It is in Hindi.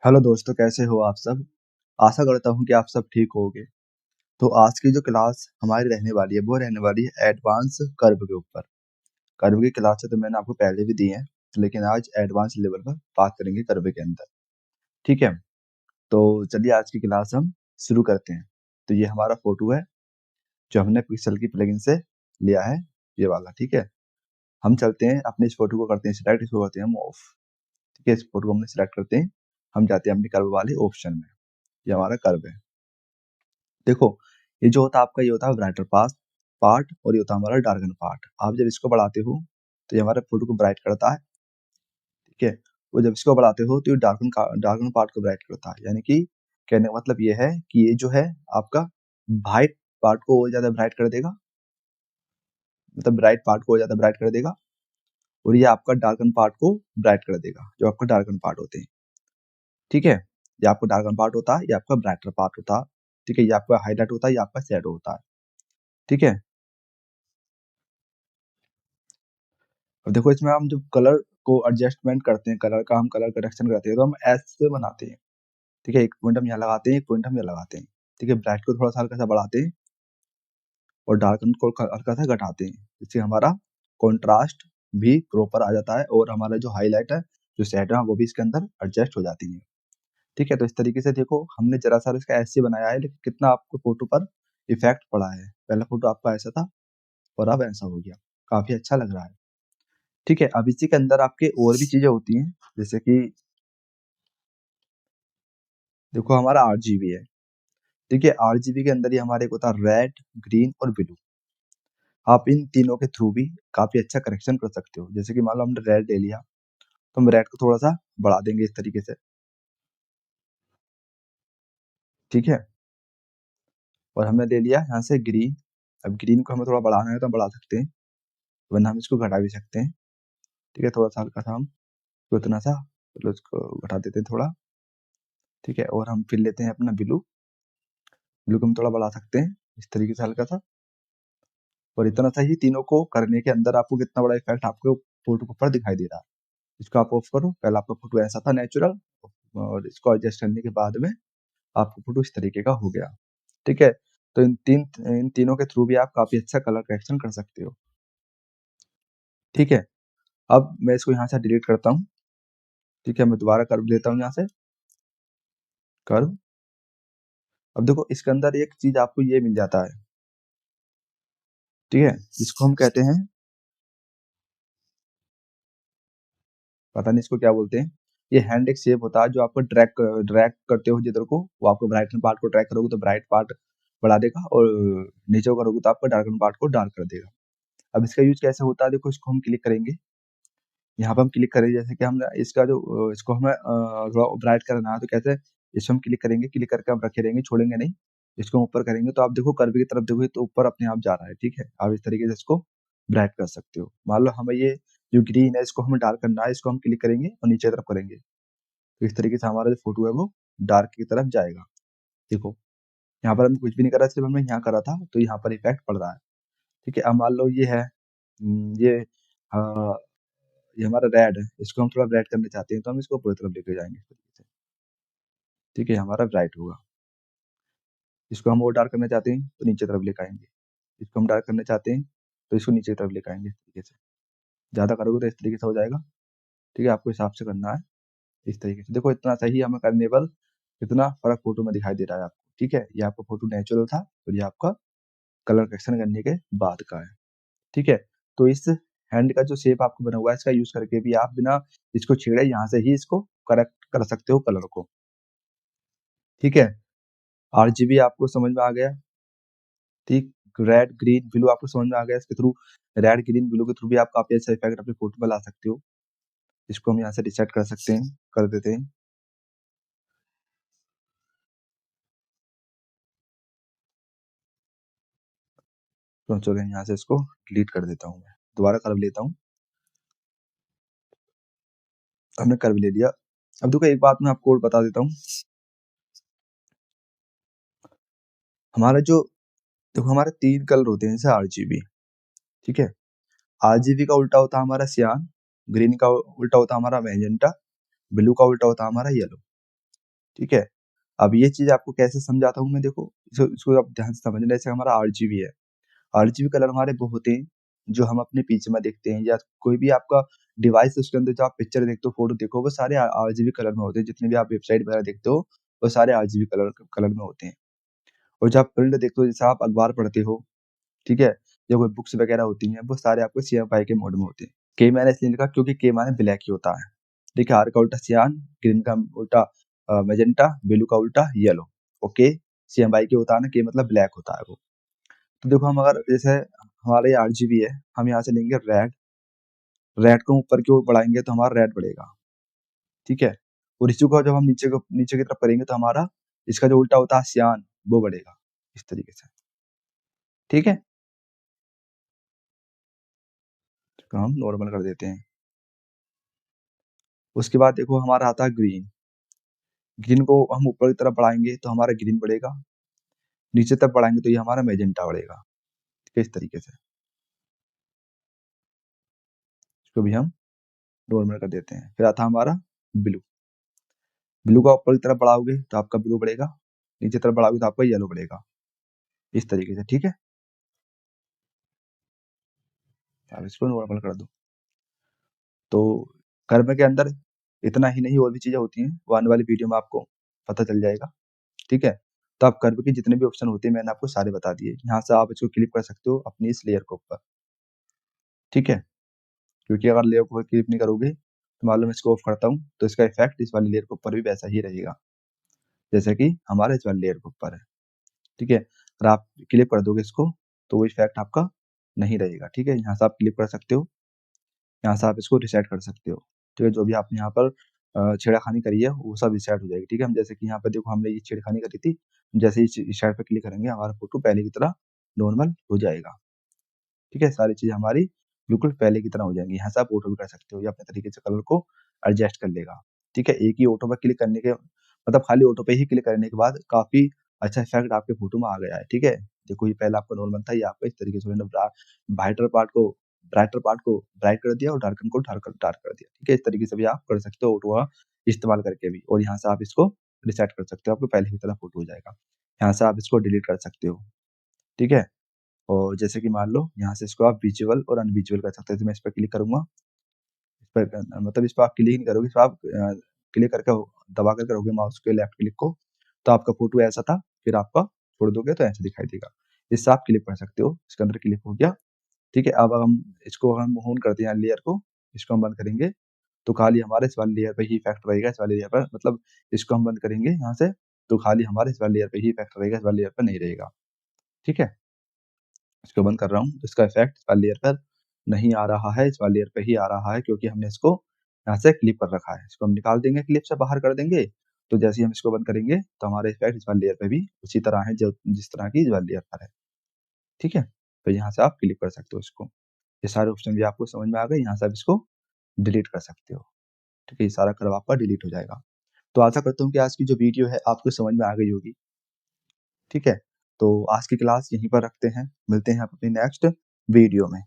हेलो दोस्तों, कैसे हो आप सब। आशा करता हूँ कि आप सब ठीक होगे। तो आज की जो क्लास हमारी रहने वाली है वो रहने वाली है एडवांस कर्व के ऊपर। कर्व की क्लास तो मैंने आपको पहले भी दी है, लेकिन आज एडवांस लेवल पर बात करेंगे कर्व के अंदर। ठीक है, तो चलिए आज की क्लास हम शुरू करते हैं। तो ये हमारा फोटो है जो हमने पिक्सल की प्लगइन से लिया है, ये वाला। ठीक है, हम चलते हैं अपने इस फोटो को करते हैं सिलेक्ट, इसको करते हैं हम ऑफ। ठीक है, इस फोटो को हमने सिलेक्ट करते हैं, हम जाते हैं अपने कर्व वाले ऑप्शन में। ये हमारा कर्व है। देखो, ये जो होता है आपका, ये होता है ब्राइटर पास पार्ट और ये होता है हमारा डार्कन पार्ट। आप जब इसको बढ़ाते हो तो ये हमारे फोटो को ब्राइट करता है। ठीक है, वो जब इसको बढ़ाते हो तो ये डार्कन पार्ट को ब्राइट करता है। यानी कि कहने का मतलब ये है कि ये जो है आपका वाइट पार्ट को और ज्यादा ब्राइट कर देगा, मतलब ब्राइट पार्ट को और ज्यादा ब्राइट कर देगा, और ये आपका डार्कन पार्ट को ब्राइट कर देगा, जो आपका डार्कन पार्ट होते हैं। ठीक है, ये आपका डार्कन पार्ट होता है, ये आपका ब्राइटर पार्ट होता है। ठीक है, ये आपका हाईलाइट होता है, ये आपका शैडो होता है। ठीक है, अब देखो इसमें हम जब कलर को एडजस्टमेंट करते हैं, कलर का हम कलर करेक्शन करते हैं, तो हम एस से बनाते हैं। ठीक है, एक पॉइंट हम यहाँ लगाते हैं, एक पॉइंट हम यहाँ लगाते हैं। ठीक है, ब्राइट को थोड़ा सा हल्का सा बढ़ाते हैं और डार्कन को हल्का सा घटाते हैं। इससे हमारा कॉन्ट्रास्ट भी प्रॉपर आ जाता है और हमारा जो हाईलाइट है, जो शेडो है, वो भी इसके अंदर एडजस्ट हो जाती है। ठीक है, तो इस तरीके से देखो हमने जरा सा इसका ऐसे बनाया है, लेकिन कितना आपको फोटो पर इफेक्ट पड़ा है। पहला फोटो आपका ऐसा था और अब ऐसा हो गया, काफी अच्छा लग रहा है। ठीक है, अब इसी के अंदर आपके और भी चीजें होती हैं, जैसे कि देखो हमारा आरजीबी है। ठीक है, आरजीबी के अंदर ही हमारे को होता है रेड, ग्रीन और ब्लू। आप इन तीनों के थ्रू भी काफी अच्छा करेक्शन कर सकते हो। जैसे कि मान लो हमने रेड ले लिया, तो हम रेड को थोड़ा सा बढ़ा देंगे इस तरीके से। ठीक है, और हमने ले लिया यहाँ से ग्रीन। अब ग्रीन को हमें थोड़ा बढ़ाना है तो हम बढ़ा सकते हैं, वरना हम इसको घटा भी सकते हैं। ठीक है, थोड़ा सा हल्का सा हम उतना सा, चलो इसको घटा देते हैं थोड़ा। ठीक है, और हम फिर लेते हैं अपना ब्लू। ब्लू को हम थोड़ा बढ़ा सकते हैं इस तरीके से हल्का सा। और इतना सा ही तीनों को करने के अंदर आपको कितना बड़ा इफेक्ट आपको फोटो के ऊपर दिखाई दे रहा है। इसको आप ऑफ करो, पहले आपका फोटो ऐसा था नेचुरल, और इसको एडजस्ट करने के बाद में आपका फोटो इस तरीके का हो गया। ठीक है, तो इन तीनों के थ्रू भी आप काफी अच्छा कलर करेक्शन कर सकते हो। ठीक है, अब मैं इसको यहाँ से डिलीट करता हूँ। ठीक है, मैं दोबारा कर्व लेता हूँ यहाँ से कर्व। अब देखो इसके अंदर एक चीज आपको ये मिल जाता है। ठीक है, जिसको हम कहते हैं, पता नहीं इसको क्या बोलते हैं, ये हैंड एक शेप होता है जो आपको ड्रैग करते हो जिधर को, वो आपको ब्राइटन पार्ट को ड्रैग करोगे तो ब्राइट पार्ट बढ़ा देगा, और नीचे को करोगे तो आपको डार्कन पार्ट को डार्क कर देगा। अब इसका यूज कैसे होता है, देखो इसको हम क्लिक करेंगे, यहाँ पे हम क्लिक करेंगे, जैसे कि हमने इसका जो इसको हमें थोड़ा ब्राइट करना है तो कैसे, इसको हम क्लिक करेंगे, क्लिक करके हम रखे रहेंगे, छोड़ेंगे नहीं। इसको हम ऊपर करेंगे तो आप देखो कर्व की तरफ देखोगे तो ऊपर अपने आप जा रहा है। ठीक है, आप इस तरीके से इसको ब्राइट कर सकते हो। मान लो हमें ये जो ग्रीन है इसको हमें डार्क करना है, इसको हम क्लिक करेंगे और नीचे तरफ करेंगे, तो इस तरीके से हमारा जो फोटो है वो डार्क की तरफ जाएगा। देखो यहाँ पर हम कुछ भी नहीं कर रहा, सिर्फ हमने यहाँ करा था तो यहाँ पर इफेक्ट पड़ रहा है। ठीक है, अब मान लो ये है, ये अ, ये हमारा रेड है, इसको हम थोड़ा ब्राइट करना चाहते हैं तो हम इसको पूरी तरफ लेके जाएंगे इस तरीके से। ठीक है, हमारा ब्राइट होगा। इसको हम और डार्क करना चाहते हैं तो नीचे तरफ लेकर आएंगे, इसको हम डार्क करना चाहते हैं तो इसको नीचे तरफ लेकर आएंगे इस तरीके से। ज़्यादा करोगे तो इस तरीके से हो जाएगा। ठीक है, आपको हिसाब से करना है इस तरीके से। देखो इतना सही हमें करने पर कितना फर्क फोटो में दिखाई दे रहा है आपको। ठीक है, ये आपका फोटो नेचुरल था और ये आपका कलर करेक्शन करने के बाद का है। ठीक है, तो इस हैंड का जो शेप आपको बना हुआ है, इसका यूज करके भी आप बिना इसको छेड़े यहाँ से ही इसको करेक्ट कर सकते हो कलर को। ठीक है, आरजीबी आपको समझ में आ गया। ठीक, रेड ग्रीन ब्लू आपको समझ में आ गया। इसके थ्रू रेड ग्रीन ब्लू के थ्रू भी आप काफी अच्छा इफेक्ट अपनी फोटो में ला सकते हो। इसको हम यहाँ से रिसेट कर सकते हैं, कर देते हैं। तो चलो यहाँ से इसको डिलीट कर देता हूँ, मैं दोबारा कर्व लेता हूँ। हमने कर्व ले लिया। अब देखो एक बात मैं आपको और बता देता हूँ, हमारा जो, देखो हमारे 3 कलर होते हैं जैसे आरजीबी। ठीक है, आरजीबी का उल्टा होता है हमारा सियान, ग्रीन का उल्टा होता है हमारा मैजेंटा, ब्लू का उल्टा होता है हमारा येलो। ठीक है? अब ये चीज़ आपको कैसे समझाता हूँ मैं, देखो इसको आप ध्यान से समझना। जैसे हमारा आरजीबी है, आरजीबी कलर हमारे वो होते हैं जो हम अपने पीछे में देखते हैं, या कोई भी आपका डिवाइस है उसके अंदर जो आप पिक्चर देखते हो, फोटो देखो, वो सारे आरजीबी कलर में होते हैं। जितने भी आप वेबसाइट वगैरह देखते हो वो सारे आरजीबी कलर कलर में होते हैं। और जब आप प्रिंट देखते हो, जैसे आप अखबार पढ़ते हो, ठीक है, या कोई बुक्स वगैरह होती हैं, वो सारे आपको CMYK के मोड में होते हैं। के मैंने इसलिए लिखा क्योंकि के माने ब्लैक ही होता है। देखिए, आर का उल्टा सियान, ग्रीन का उल्टा मैजेंटा, ब्लू का उल्टा येलो। ओके, CMYK होता है ना, के मतलब ब्लैक होता है वो। तो देखो, हम अगर जैसे हमारा ये RGB है, हम यहाँ से लेंगे रेड, रेड को ऊपर की ओर बढ़ाएंगे तो हमारा रेड बढ़ेगा, ठीक है। और इसी को जब हम नीचे की तरफ करेंगे तो हमारा इसका जो उल्टा होता है सियान, वो बढ़ेगा, इस तरीके से, ठीक है। तो हम नॉर्मल कर देते हैं। उसके बाद देखो हमारा आता है ग्रीन। ग्रीन को हम ऊपर की तरफ बढ़ाएंगे तो हमारा ग्रीन बढ़ेगा, नीचे तक बढ़ाएंगे तो ये हमारा मैजेंटा बढ़ेगा, ठीक है, इस तरीके से। इसको भी हम नॉर्मल कर देते हैं। फिर आता है हमारा ब्लू। ब्लू का ऊपर की तरफ बढ़ाओगे तो आपका ब्लू बढ़ेगा, नीचे तरफ बढ़ाओगे तो आपका येलो बढ़ेगा, इस तरीके से, ठीक है। अब इसको नॉर्मल कर दो। तो कर्व के अंदर इतना ही नहीं, और भी चीजें होती हैं, वो आने वाली वीडियो में आपको पता चल जाएगा, ठीक है। तो आप कर्व के जितने भी ऑप्शन होते हैं मैंने आपको सारे बता दिए। यहाँ से आप इसको क्लिक कर सकते हो अपनी इस लेयर के ऊपर, ठीक है। क्योंकि अगर लेयर को क्लिक नहीं करोगे तो मान लो मैं इसको ऑफ करता हूँ तो इसका इफेक्ट इस वाली लेयर के ऊपर भी वैसा ही रहेगा जैसे कि हमारे इस वाली लेयर के ऊपर है, ठीक है। अगर आप क्लिक कर दोगे इसको तो वो इफेक्ट आपका नहीं रहेगा, ठीक है। यहाँ से आप क्लिक कर सकते हो, यहाँ से आप इसको रिसेट कर सकते हो, ठीक है। जो भी आपने यहाँ पर छेड़खानी करी है वो सब रिसेट हो जाएगी, ठीक है। हम जैसे कि यहाँ पर देखो हमने ये छेड़खानी करी थी, जैसे इस साइड पर क्लिक करेंगे हमारा फोटो पहले की तरह नॉर्मल हो जाएगा, ठीक है। सारी चीज़ हमारी बिल्कुल पहले की तरह हो जाएँगी। यहाँ से आप ऑटो भी कर सकते हो या अपने तरीके से कलर को एडजस्ट कर लेगा, ठीक है। एक ही ऑटो पर क्लिक करने के मतलब खाली ऑटो पे ही क्लिक करने के बाद काफ़ी अच्छा इफ़ेक्ट आपके फ़ोटो में आ गया है, ठीक है। देखो ये पहले आपका नॉर्मल था, ये आपका इस तरीके से मैंने ब्राइटर पार्ट को ब्राइट कर दिया और डार्कन को डार्क कर दिया, ठीक है। इस तरीके से भी आप कर सकते हो ऑटो का इस्तेमाल करके भी, और यहाँ से आप इसको रीसेट कर सकते हो, आपको पहले की तरह फ़ोटो हो जाएगा। यहाँ से आप इसको डिलीट कर सकते हो, ठीक है। और जैसे कि मान लो यहाँ से इसको आप विजुअल और अनविजुअल कर सकते हो। तो मैं इस पे क्लिक करूँगा, इस पे मतलब इस पे आप क्लिक नहीं करोगे, इस पे आप क्लिक करके दबा कर करोगे माउस के लेफ्ट क्लिक को, तो आपका फ़ोटो ऐसा था, फिर आपका छोड़ दोगे तो ऐसा दिखाई देगा। इससे आप क्लिक कर सकते हो, इसके अंदर क्लिक हो गया, ठीक है। अब हम इसको हम ऑन करते हैं लेयर को, इसको हम बंद करेंगे, तो खाली हमारे इस वाली लेयर पे ही इफ़ेक्ट रहेगा, इस वाली लेयर पर मतलब इसको हम बंद करेंगे यहाँ से, तो खाली हमारे इस वाली लेयर पे ही इफ़ेक्ट रहेगा, इस वाली लेयर पर नहीं रहेगा, ठीक है। इसको बंद कर रहा हूँ, तो इसका इफ़ेक्ट इस वाली लेयर पर नहीं आ रहा है, इस वाली लेयर पे ही आ रहा है क्योंकि हमने इसको यहाँ से क्लिप कर रखा है। इसको हम निकाल देंगे, क्लिप से बाहर कर देंगे, तो जैसे ही हम इसको बंद करेंगे तो हमारा इफ़ेक्ट इस वाली लेयर पे भी उसी तरह है जो जिस तरह की इस वाली लेयर पर है, ठीक है। तो यहाँ से आप क्लिक कर सकते हो इसको। ये सारे ऑप्शन भी आपको समझ में आ गए, यहाँ से आप इसको डिलीट कर सकते हो, ठीक है। ये सारा कर्व आपका डिलीट हो जाएगा। तो आशा करता हूँ कि आज की जो वीडियो है आपको समझ में आ गई होगी, ठीक है। तो आज की क्लास यहीं पर रखते हैं, मिलते हैं अपनी नेक्स्ट वीडियो में।